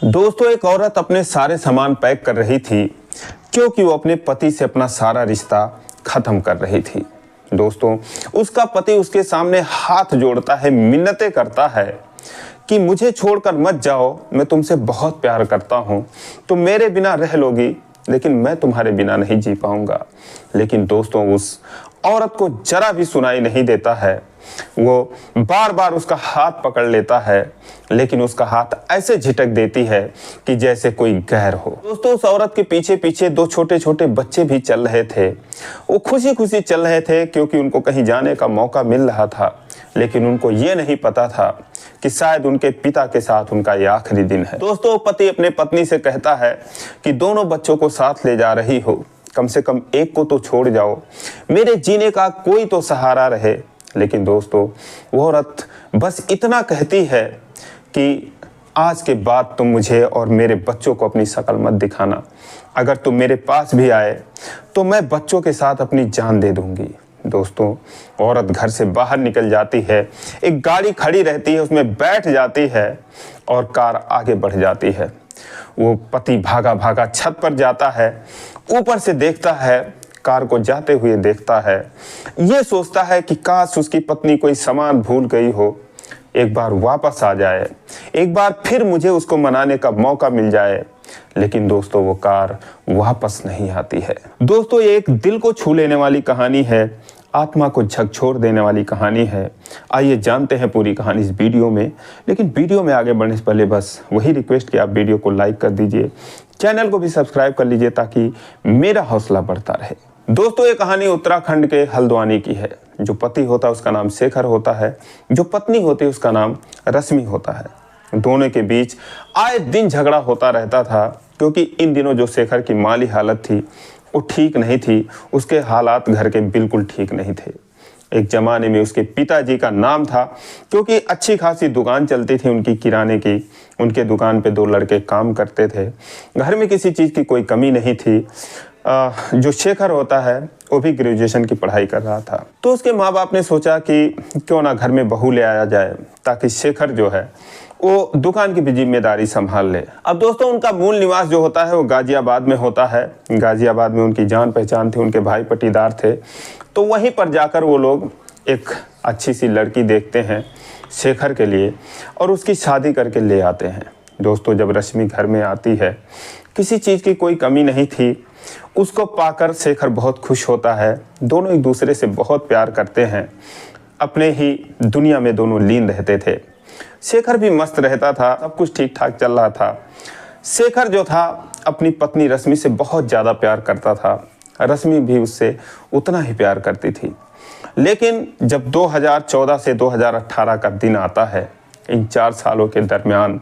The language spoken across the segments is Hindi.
दोस्तों, एक औरत अपने सारे सामान पैक कर रही थी क्योंकि वो अपने पति से अपना सारा रिश्ता खत्म कर रही थी। दोस्तों, उसका पति उसके सामने हाथ जोड़ता है, मिन्नतें करता है कि मुझे छोड़कर मत जाओ, मैं तुमसे बहुत प्यार करता हूँ, तुम मेरे बिना रह लोगी लेकिन मैं तुम्हारे बिना नहीं जी पाऊंगा। लेकिन दोस्तों, उस औरत को जरा भी सुनाई नहीं देता है। वो बार बार उसका हाथ पकड़ लेता है लेकिन उसका हाथ ऐसे झिटक देती है कि जैसे कोई गैर हो। दोस्तों, उस औरत के पीछे पीछे दो छोटे छोटे बच्चे भी चल रहे थे। वो खुशी खुशी चल रहे थे क्योंकि उनको कहीं जाने का मौका मिल रहा था, लेकिन उनको ये नहीं पता था कि शायद उनके पिता के साथ उनका ये आखिरी दिन है। दोस्तों, पति अपने पत्नी से कहता है कि दोनों बच्चों को साथ ले जा रही हो, कम से कम एक को तो छोड़ जाओ, मेरे जीने का कोई तो सहारा रहे। लेकिन दोस्तों, वो औरत बस इतना कहती है कि आज के बाद तुम मुझे और मेरे बच्चों को अपनी शक्ल मत दिखाना, अगर तुम मेरे पास भी आए तो मैं बच्चों के साथ अपनी जान दे दूंगी। दोस्तों, औरत घर से बाहर निकल जाती है, एक गाड़ी खड़ी रहती है, उसमें बैठ जाती है और कार आगे बढ़ जाती है। वो पति भागा भागा छत पर जाता है, ऊपर से देखता है, कार को जाते हुए देखता है, ये सोचता है कि काश उसकी पत्नी कोई सामान भूल गई हो, एक बार वापस आ जाए, एक बार फिर मुझे उसको मनाने का मौका मिल जाए। लेकिन दोस्तों, वो कार वापस नहीं आती है। दोस्तों, ये एक दिल को छू लेने वाली कहानी है, आत्मा को झकझोर देने वाली कहानी है। आइए जानते हैं पूरी कहानी इस वीडियो में। लेकिन वीडियो में आगे बढ़ने से पहले बस वही रिक्वेस्ट कि आप वीडियो को लाइक कर दीजिए, चैनल को भी सब्सक्राइब कर लीजिए ताकि मेरा हौसला बढ़ता रहे। दोस्तों, ये कहानी उत्तराखंड के हल्द्वानी की है। जो पति होता है उसका नाम शेखर होता है, जो पत्नी होती है उसका नाम रश्मि होता है। दोनों के बीच आए दिन झगड़ा होता रहता था क्योंकि इन दिनों जो शेखर की माली हालत थी वो ठीक नहीं थी, उसके हालात घर के बिल्कुल ठीक नहीं थे। एक जमाने में उसके पिताजी का नाम था क्योंकि अच्छी खासी दुकान चलती थी उनकी किराने की, उनके दुकान पे दो लड़के काम करते थे, घर में किसी चीज़ की कोई कमी नहीं थी। जो शेखर होता है वो भी ग्रेजुएशन की पढ़ाई कर रहा था, तो उसके माँ बाप ने सोचा कि क्यों ना घर में बहू ले आया जाए ताकि शेखर जो है वो दुकान की भी जिम्मेदारी संभाल ले। अब दोस्तों, उनका मूल निवास जो होता है वो गाजियाबाद में होता है। गाजियाबाद में उनकी जान पहचान थी, उनके भाई पटीदार थे, तो वहीं पर जाकर वो लोग एक अच्छी सी लड़की देखते हैं शेखर के लिए और उसकी शादी करके ले आते हैं। दोस्तों, जब रश्मि घर में आती है, किसी चीज़ की कोई कमी नहीं थी, उसको पाकर शेखर बहुत खुश होता है। दोनों एक दूसरे से बहुत प्यार करते हैं, अपने ही दुनिया में दोनों लीन रहते थे। शेखर भी मस्त रहता था, सब कुछ ठीक ठाक चल रहा था। शेखर जो था अपनी पत्नी रश्मि से बहुत ज़्यादा प्यार करता था, रश्मि भी उससे उतना ही प्यार करती थी। लेकिन जब 2014 से 2018 का दिन आता है, इन 4 सालों के दरमियान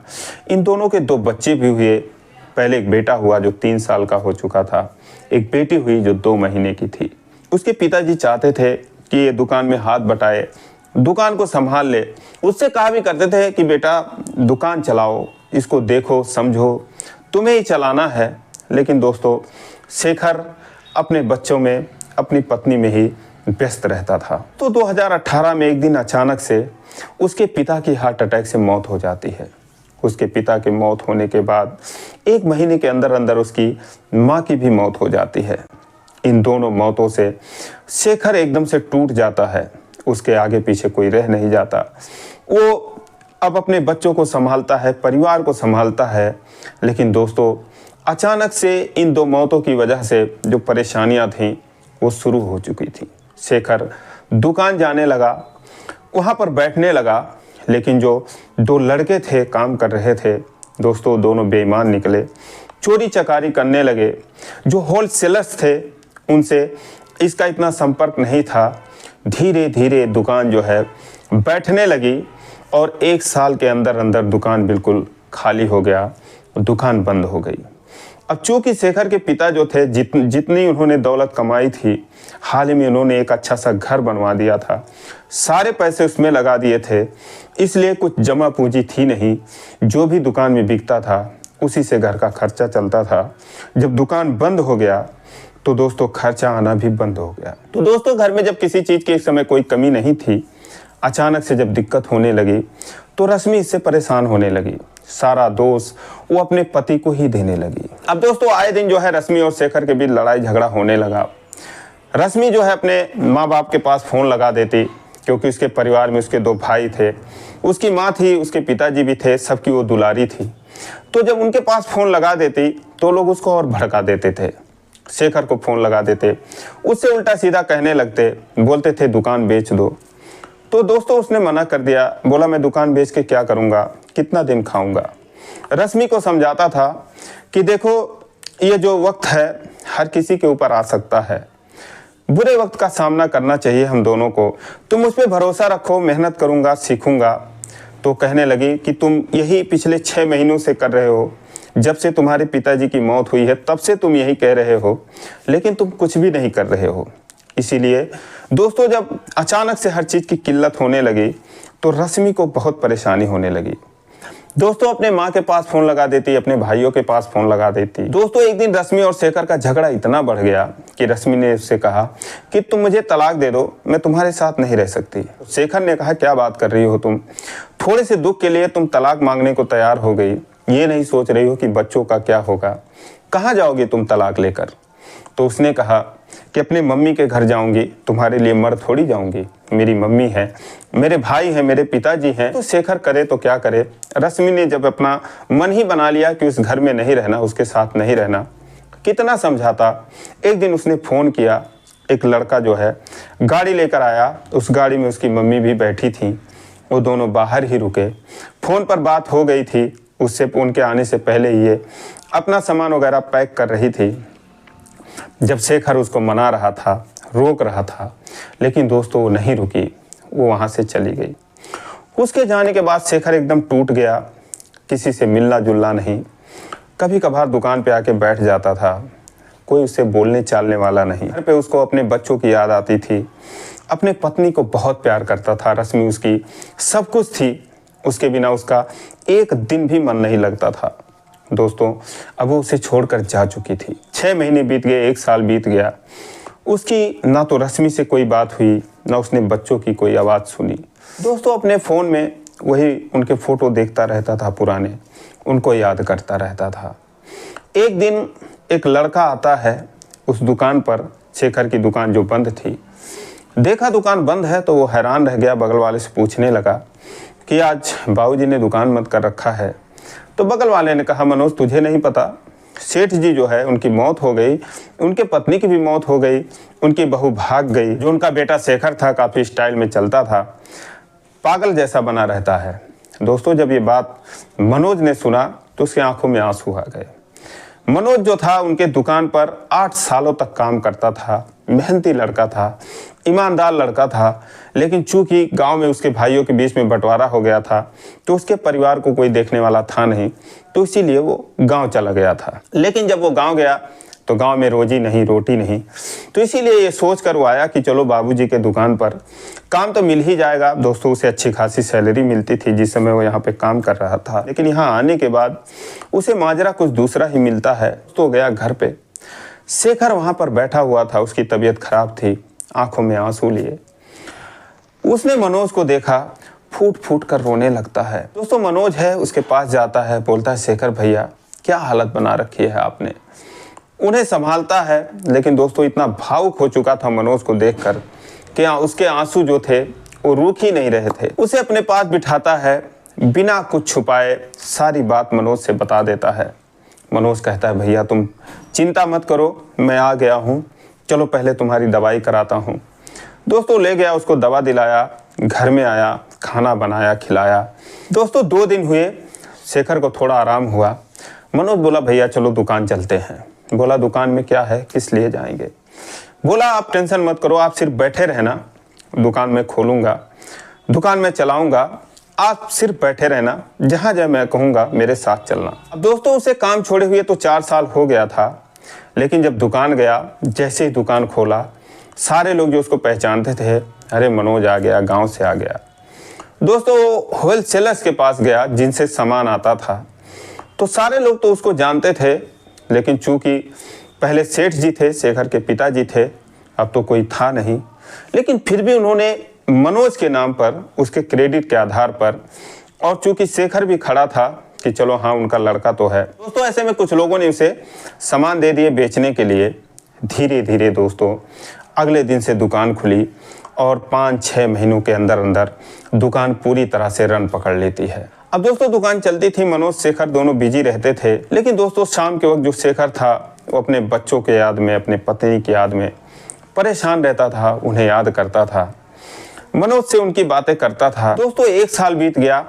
इन दोनों के 2 बच्चे भी हुए। पहले एक बेटा हुआ जो 3 साल का हो चुका था, एक बेटी हुई जो 2 महीने की थी। उसके पिताजी चाहते थे कि ये दुकान में हाथ बटाए, दुकान को संभाल ले। उससे कहा भी करते थे कि बेटा दुकान चलाओ, इसको देखो समझो, तुम्हें ही चलाना है। लेकिन दोस्तों, शेखर अपने बच्चों में, अपनी पत्नी में ही व्यस्त रहता था। तो 2018 में एक दिन अचानक से उसके पिता की हार्ट अटैक से मौत हो जाती है। उसके पिता की मौत होने के बाद 1 महीने के अंदर अंदर उसकी माँ की भी मौत हो जाती है। इन दोनों मौतों से शेखर एकदम से टूट जाता है, उसके आगे पीछे कोई रह नहीं जाता। वो अब अपने बच्चों को संभालता है, परिवार को संभालता है। लेकिन दोस्तों, अचानक से इन 2 मौतों की वजह से जो परेशानियां थीं वो शुरू हो चुकी थी। शेखर दुकान जाने लगा, वहाँ पर बैठने लगा, लेकिन जो 2 लड़के थे काम कर रहे थे, दोस्तों दोनों बेईमान निकले, चोरी चकारी करने लगे। जो होलसेलर्स थे उनसे इसका इतना संपर्क नहीं था। धीरे धीरे दुकान जो है बैठने लगी और 1 साल के अंदर अंदर दुकान बिल्कुल खाली हो गया, दुकान बंद हो गई। अब चूंकि शेखर के पिता जो थे, जितनी उन्होंने दौलत कमाई थी, हाल ही में उन्होंने एक अच्छा सा घर बनवा दिया था, सारे पैसे उसमें लगा दिए थे, इसलिए कुछ जमा पूंजी थी नहीं। जो भी दुकान में बिकता था उसी से घर का खर्चा चलता था। जब दुकान बंद हो गया तो दोस्तों खर्चा आना भी बंद हो गया। तो दोस्तों, घर में जब किसी चीज़ की इस समय कोई कमी नहीं थी, अचानक से जब दिक्कत होने लगी तो रश्मि इससे परेशान होने लगी। सारा दोष वो अपने पति को ही देने लगी। अब दोस्तों आए दिन जो है रश्मि और शेखर के बीच लड़ाई झगड़ा होने लगा। रश्मि जो है अपने माँ बाप के पास फ़ोन लगा देती, क्योंकि उसके परिवार में उसके 2 भाई थे, उसकी माँ थी, उसके पिताजी भी थे, सबकी वो दुलारी थी। तो जब उनके पास फ़ोन लगा देती तो लोग उसको और भड़का देते थे। शेखर को फ़ोन लगा देते, उससे उल्टा सीधा कहने लगते, बोलते थे दुकान बेच दो। तो दोस्तों उसने मना कर दिया, बोला मैं दुकान बेच के क्या करूँगा, कितना दिन खाऊँगा। रश्मि को समझाता था कि देखो ये जो वक्त है हर किसी के ऊपर आ सकता है, बुरे वक्त का सामना करना चाहिए हम दोनों को, तुम मुझ पर भरोसा रखो, मेहनत करूँगा, सीखूँगा। तो कहने लगी कि तुम यही पिछले 6 महीनों से कर रहे हो, जब से तुम्हारे पिताजी की मौत हुई है तब से तुम यही कह रहे हो, लेकिन तुम कुछ भी नहीं कर रहे हो। इसीलिए दोस्तों जब अचानक से हर चीज़ की किल्लत होने लगी तो रश्मि को बहुत परेशानी होने लगी। दोस्तों अपने माँ के पास फ़ोन लगा देती, अपने भाइयों के पास फ़ोन लगा देती। दोस्तों एक दिन रश्मि और शेखर का झगड़ा इतना बढ़ गया कि रश्मि ने उससे कहा कि तुम मुझे तलाक दे दो, मैं तुम्हारे साथ नहीं रह सकती। शेखर ने कहा क्या बात कर रही हो तुम, थोड़े से दुख के लिए तुम तलाक मांगने को तैयार हो गई, ये नहीं सोच रही हो कि बच्चों का क्या होगा, कहाँ जाओगी तुम तलाक लेकर। तो उसने कहा कि अपनी मम्मी के घर जाऊंगी, तुम्हारे लिए मर थोड़ी जाऊंगी, मेरी मम्मी है, मेरे भाई हैं, मेरे पिताजी हैं। तो शेखर करे तो क्या करे, रश्मि ने जब अपना मन ही बना लिया कि उस घर में नहीं रहना, उसके साथ नहीं रहना, कितना समझाता। एक दिन उसने फ़ोन किया, एक लड़का जो है गाड़ी लेकर आया, उस गाड़ी में उसकी मम्मी भी बैठी थी, वो दोनों बाहर ही रुके, फ़ोन पर बात हो गई थी। उससे उनके आने से पहले ये अपना सामान वगैरह पैक कर रही थी। जब शेखर उसको मना रहा था, रोक रहा था, लेकिन दोस्तों वो नहीं रुकी, वो वहाँ से चली गई। उसके जाने के बाद शेखर एकदम टूट गया, किसी से मिलना जुलना नहीं, कभी कभार दुकान पे आके बैठ जाता था, कोई उससे बोलने चालने वाला नहीं। घर पे उसको अपने बच्चों की याद आती थी, अपने पत्नी को बहुत प्यार करता था। रश्मि उसकी सब कुछ थी, उसके बिना उसका एक दिन भी मन नहीं लगता था। दोस्तों अब वो उसे छोड़कर जा चुकी थी। 6 महीने बीत गए, 1 साल बीत गया, उसकी ना तो रश्मि से कोई बात हुई, ना उसने बच्चों की कोई आवाज़ सुनी। दोस्तों अपने फ़ोन में वही उनके फ़ोटो देखता रहता था पुराने, उनको याद करता रहता था। एक दिन एक लड़का आता है उस दुकान पर, शेखर की दुकान जो बंद थी, देखा दुकान बंद है तो वो हैरान रह गया, बगल वाले से पूछने लगा कि आज बाबूजी ने दुकान बंद कर रखा है। तो बगल वाले ने कहा मनोज तुझे नहीं पता, सेठ जी जो है उनकी मौत हो गई, उनके पत्नी की भी मौत हो गई, उनकी बहू भाग गई, जो उनका बेटा शेखर था काफ़ी स्टाइल में चलता था, पागल जैसा बना रहता है। दोस्तों जब ये बात मनोज ने सुना तो उसकी आंखों में आंसू आ गए। मनोज जो था उनके दुकान पर 8 सालों तक काम करता था, मेहनती लड़का था, ईमानदार लड़का था, लेकिन चूंकि गांव में उसके भाइयों के बीच में बंटवारा हो गया था तो उसके परिवार को कोई देखने वाला था नहीं, तो इसीलिए वो गांव चला गया था। लेकिन जब वो गांव गया तो गांव में रोजी नहीं, रोटी नहीं, तो इसीलिए ये सोच कर वो आया कि चलो बाबूजी के दुकान पर काम तो मिल ही जाएगा। दोस्तों उसे अच्छी खासी सैलरी मिलती थी जिस समय वो यहाँ पे काम कर रहा था, लेकिन यहाँ आने के बाद उसे माजरा कुछ दूसरा ही मिलता है। तो गया घर पे, शेखर वहाँ पर बैठा हुआ था, उसकी तबीयत खराब थी, आंखों में आंसू लिए। उसने मनोज को देखा, फूट फूट कर रोने लगता है। दोस्तों मनोज है उसके पास जाता है, बोलता है शेखर भैया क्या हालत बना रखी है आपने। उन्हें संभालता है, लेकिन दोस्तों इतना भावुक हो चुका था मनोज को देखकर कि उसके आंसू जो थे वो रुक ही नहीं रहे थे। उसे अपने पास बिठाता है, बिना कुछ छुपाए सारी बात मनोज से बता देता है। मनोज कहता है भैया तुम चिंता मत करो, मैं आ गया हूँ, चलो पहले तुम्हारी दवाई कराता हूँ। दोस्तों ले गया, उसको दवा दिलाया, घर में आया, खाना बनाया, खिलाया। दोस्तों 2 दिन हुए, शेखर को थोड़ा आराम हुआ। मनोज बोला भैया चलो दुकान चलते हैं। बोला दुकान में क्या है, किस लिए जाएंगे। बोला आप टेंशन मत करो, आप सिर्फ बैठे रहना, दुकान में खोलूँगा, दुकान में चलाऊँगा, आप सिर्फ बैठे रहना, जहाँ जाए मैं कहूँगा मेरे साथ चलना। अब दोस्तों उसे काम छोड़े हुए तो 4 साल हो गया था, लेकिन जब दुकान गया, जैसे ही दुकान खोला, सारे लोग जो उसको पहचानते थे, अरे मनोज आ गया, गांव से आ गया। दोस्तों होलसेलर्स के पास गया जिनसे सामान आता था, तो सारे लोग तो उसको जानते थे, लेकिन चूंकि पहले सेठ जी थे, शेखर के पिताजी थे, अब तो कोई था नहीं, लेकिन फिर भी उन्होंने मनोज के नाम पर, उसके क्रेडिट के आधार पर, और चूंकि शेखर भी खड़ा था कि चलो हाँ उनका लड़का तो है। दोस्तों ऐसे में कुछ लोगों ने उसे सामान दे दिए बेचने के लिए। धीरे धीरे दोस्तों अगले दिन से दुकान खुली और 5-6 महीनों के अंदर अंदर दुकान पूरी तरह से रन पकड़ लेती है। अब दोस्तों दुकान चलती थी, मनोज शेखर दोनों बिजी रहते थे, लेकिन दोस्तों शाम के वक्त जो शेखर था वो अपने बच्चों के याद में, अपने पत्नी की याद में परेशान रहता था, उन्हें याद करता था, मनोज से उनकी बातें करता था। दोस्तों 1 साल बीत गया,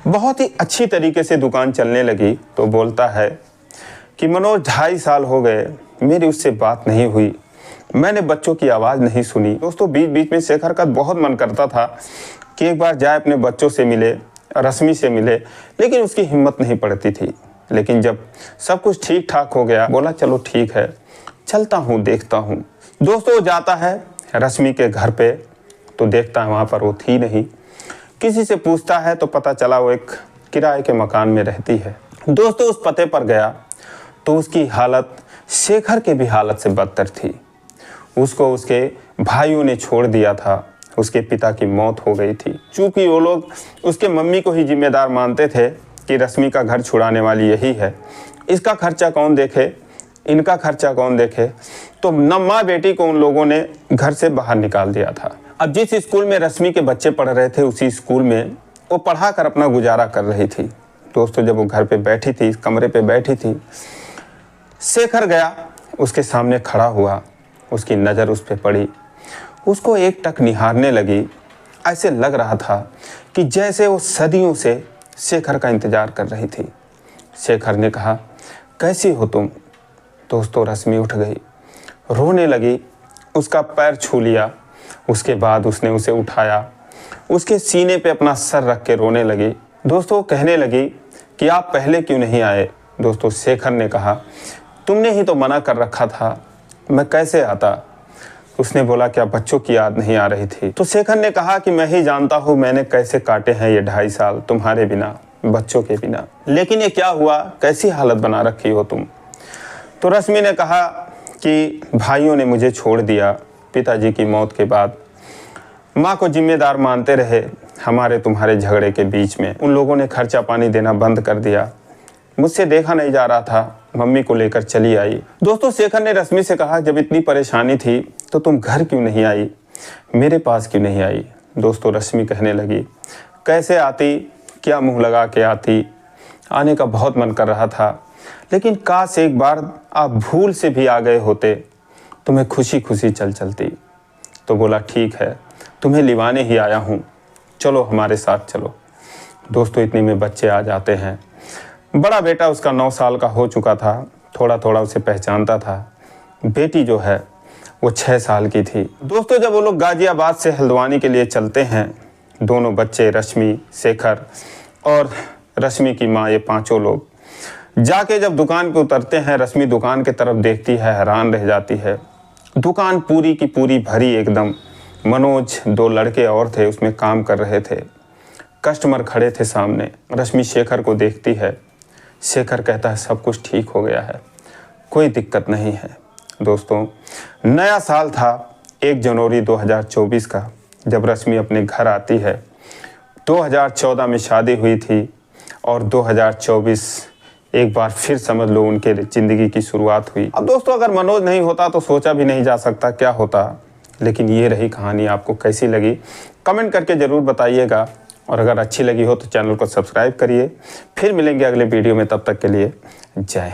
बहुत ही अच्छी तरीके से दुकान चलने लगी। तो बोलता है कि मनोज 2.5 साल हो गए, मेरी उससे बात नहीं हुई, मैंने बच्चों की आवाज़ नहीं सुनी। दोस्तों बीच बीच में शेखर का बहुत मन करता था कि एक बार जाए अपने बच्चों से मिले, रश्मि से मिले, लेकिन उसकी हिम्मत नहीं पड़ती थी। लेकिन जब सब कुछ ठीक ठाक हो गया, बोला चलो ठीक है, चलता हूँ, देखता हूँ। दोस्तों जाता है रश्मि के घर पे, तो देखता है वहाँ पर वो थी नहीं। किसी से पूछता है तो पता चला वो एक किराए के मकान में रहती है। दोस्तों उस पते पर गया तो उसकी हालत शेखर के भी हालत से बदतर थी। उसको उसके भाइयों ने छोड़ दिया था, उसके पिता की मौत हो गई थी। चूँकि वो लोग उसके मम्मी को ही जिम्मेदार मानते थे कि रश्मि का घर छुड़ाने वाली यही है, इसका खर्चा कौन देखे, इनका खर्चा कौन देखे। तो माँ बेटी को उन लोगों ने घर से बाहर निकाल दिया था। अब जिस स्कूल में रश्मि के बच्चे पढ़ रहे थे, उसी स्कूल में वो पढ़ा कर अपना गुजारा कर रही थी। दोस्तों जब वो घर पे बैठी थी, कमरे पे बैठी थी, शेखर गया, उसके सामने खड़ा हुआ, उसकी नज़र उस पर पड़ी, उसको एक टक निहारने लगी। ऐसे लग रहा था कि जैसे वो सदियों से शेखर का इंतज़ार कर रही थी। शेखर ने कहा कैसी हो तुम। दोस्तों रश्मि उठ गई, रोने लगी, उसका पैर छू लिया। उसके बाद उसने उसे उठाया, उसके सीने पे अपना सर रख के रोने लगी। दोस्तों कहने लगी कि आप पहले क्यों नहीं आए। दोस्तों शेखर ने कहा तुमने ही तो मना कर रखा था, मैं कैसे आता। उसने बोला क्या बच्चों की याद नहीं आ रही थी। तो शेखर ने कहा कि मैं ही जानता हूँ मैंने कैसे काटे हैं ये 2.5 साल तुम्हारे बिना, बच्चों के बिना, लेकिन ये क्या हुआ, कैसी हालत बना रखी हो तुम। तो रश्मि ने कहा कि भाइयों ने मुझे छोड़ दिया पिताजी की मौत के बाद, माँ को जिम्मेदार मानते रहे हमारे तुम्हारे झगड़े के बीच में, उन लोगों ने खर्चा पानी देना बंद कर दिया, मुझसे देखा नहीं जा रहा था, मम्मी को लेकर चली आई। दोस्तों शेखर ने रश्मि से कहा जब इतनी परेशानी थी तो तुम घर क्यों नहीं आई, मेरे पास क्यों नहीं आई। दोस्तों रश्मि कहने लगी कैसे आती, क्या मुंह लगा के आती, आने का बहुत मन कर रहा था, लेकिन काश एक बार आप भूल से भी आ गए होते तो मैं खुशी खुशी चलती। तो बोला ठीक है, तुम्हें लिवाने ही आया हूँ, चलो हमारे साथ चलो। दोस्तों इतने में बच्चे आ जाते हैं। बड़ा बेटा उसका 9 साल का हो चुका था, थोड़ा थोड़ा उसे पहचानता था। बेटी जो है वो 6 साल की थी। दोस्तों जब वो लोग गाजियाबाद से हल्द्वानी के लिए चलते हैं, दोनों बच्चे रश्मि, शेखर और रश्मि की माँ, ये 5 लोग जाके जब दुकान पे उतरते हैं, रश्मि दुकान की तरफ देखती है, हैरान रह जाती है। दुकान पूरी की पूरी भरी एकदम। मनोज 2 लड़के और थे उसमें काम कर रहे थे, कस्टमर खड़े थे सामने। रश्मि शेखर को देखती है, शेखर कहता है सब कुछ ठीक हो गया है, कोई दिक्कत नहीं है। दोस्तों नया साल था 1 जनवरी 2024 का, जब रश्मि अपने घर आती है। 2014 में शादी हुई थी और 2024 एक बार फिर समझ लो उनके ज़िंदगी की शुरुआत हुई। अब दोस्तों अगर मनोज नहीं होता तो सोचा भी नहीं जा सकता क्या होता। लेकिन ये रही कहानी, आपको कैसी लगी कमेंट करके ज़रूर बताइएगा, और अगर अच्छी लगी हो तो चैनल को सब्सक्राइब करिए। फिर मिलेंगे अगले वीडियो में, तब तक के लिए जय हिंद।